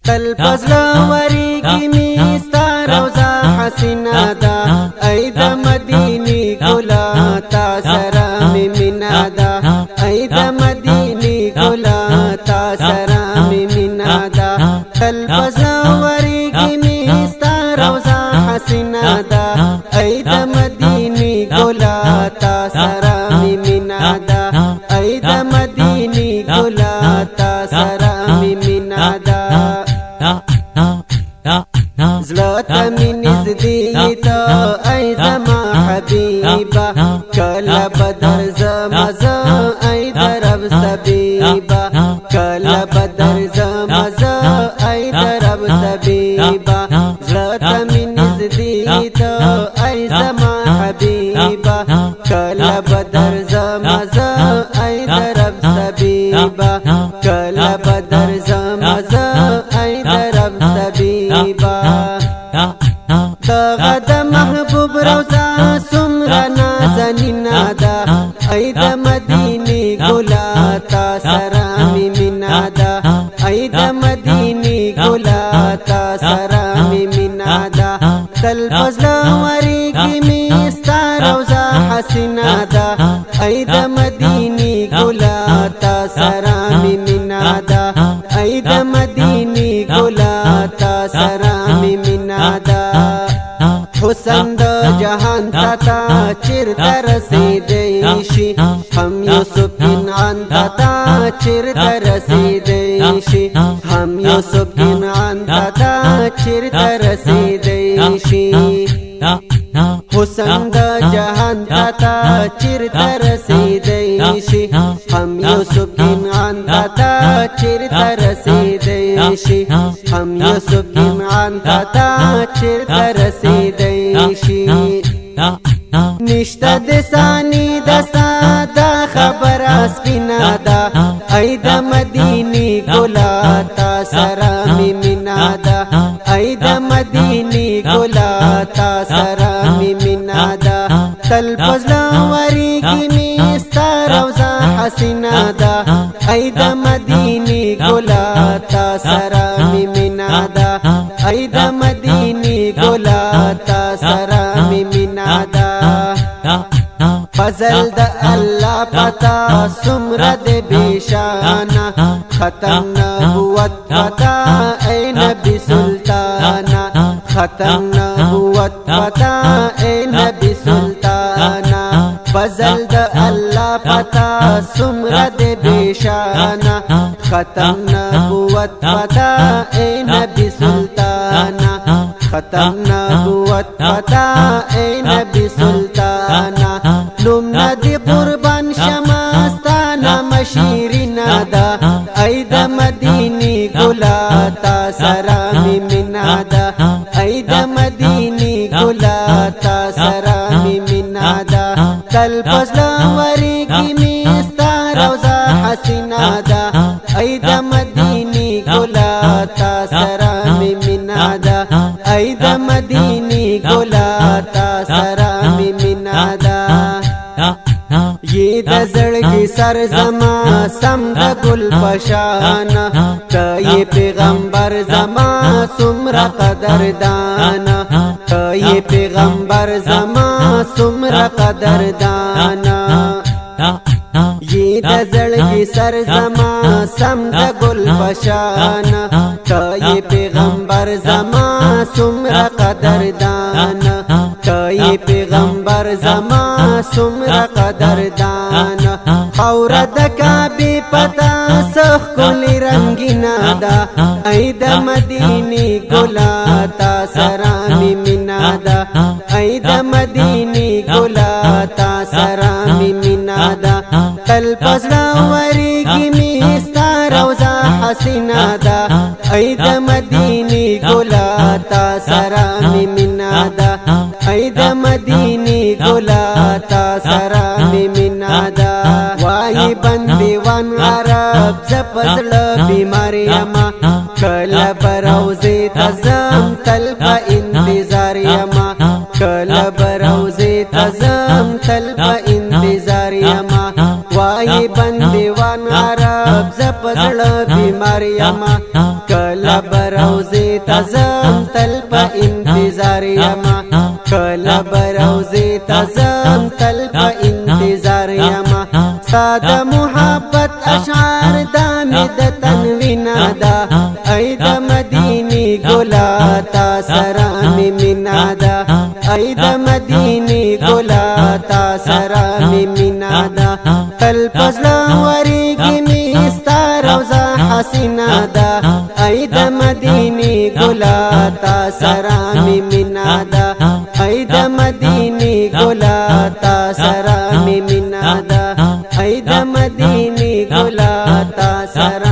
تل پزړه وريږي ستا روضه حسینه ده ای د مدینه ګلا تا سره می مینا ده ای د مدینه ګلا تا سره می مینا ده تل پزړه وريږي ستا روضه حسینه ده ای د مدینه ګلا تا سره می مینا ده ای د مدینه ګلا تا سره می مینا ده زلتا من نزدیتا ای زما حبیبا کلا بدر زمزا ای درب سبیبا کلا بدر زمزا ای درب سبیبا زلتا من نزدیتا ای زما حبیبا کلا بدر زمزا ای درب سبیبا کلا بدر زمزا ای درب سبیبا دغد محبوب روزا سمرا نازنینا دا ای د مدینه ګلا تا سره می مینا دا ای د مدینه ګلا تا سره می مینا دا تل فضل وریږي می ستا روزا حسینه دا ای د مدینه ګلا تا سره می مینا دا ای د مدینه ګلا تا سره می مینا دا حسن د جهان تا چیرته رسیدی شي هم یوسف کنعان تا چیرته رسیدی شي هم یوسف کنعان تا چیرته رسیدی شي حسن د جهان تا چیرته رسیدی شي هم یوسف کنعان تا چیرته رسیدی شي هم یوسف کنعان تا چیرته رسیدی شي نشته د ثانی دستا دا خبر سپینا دا ای د مدینه ګلا تا سره می مینا دا ای د مدینه ګلا تا سره می مینا دا تل فضل وریږي می ستا روضه حسینه دا ای د مدینه ګلا تا سره می مینا دا ای د مدینه ګلا تا سره می مینا دا فضل د الله پتا سمره د بیشانا ختم نبوت پتا اے نبی سلطانا ختم نبوت پتا اے نبی سلطانا فضل د الله پتا سمره د بیشانا ختم نبوت پتا اے نبی سلطانا ختم نبوت پتا اے نبی سلطانا نوم ندی قربان شماستانا مشیرینا دا ای د مدینه ګلا تا سره می مینا دا ای د مدینه ګلا تا سره می مینا دا تل فضل وریږي می ستا روضه حسینه دا ای د مدینه ګلا تا سره می مینا دا ای د مدینه ګلا تا سره می مینا دا یہ د زړګي سر زما سم د ګل پشانا ته یہ پیغمبر زما سمرا قدردانا ته یہ پیغمبر زما سمرا قدردانا یہ د زړګي سر زما سم د ګل پشانا ته یہ پیغمبر زما سمرا قدردانا ته یہ پیغمبر زما سمرا قدردانا خاور د کعبه پتا سخ کلی رنگینا دا ای د مدینه ګلا تا سره می مینا دا ای د مدینه ګلا تا سره می مینا دا تل فضل وریږي می ستا روضه حسینه دا ای د مدینه ګلا تا سره می مینا دا ای د مدینه ګلا تا سره می مینا دا وای بندیوان عرب زپزل بیماری اما کلا بروزی تزم تل په انتظار یما کلا بروزی تزم تل په انتظار یما وای بندیوان عرب زپزل بیماری اما کلا کله بروزه تزم تل په انتظار یما کله بروزه تزم تل په انتظار یما ساده محبت اشعار دامه د تنوینا دا ای د مدینه ګلا تا سره می مینا دا ای د مدینه ګلا تا سره می مینا دا تل پزلا وریږي می ستار روزه حسینا دا ای د مدینه ګلا تا سره می مینا دا ای د مدینه ګلا تا سره می مینا دا ای د مدینه ګلا تا سره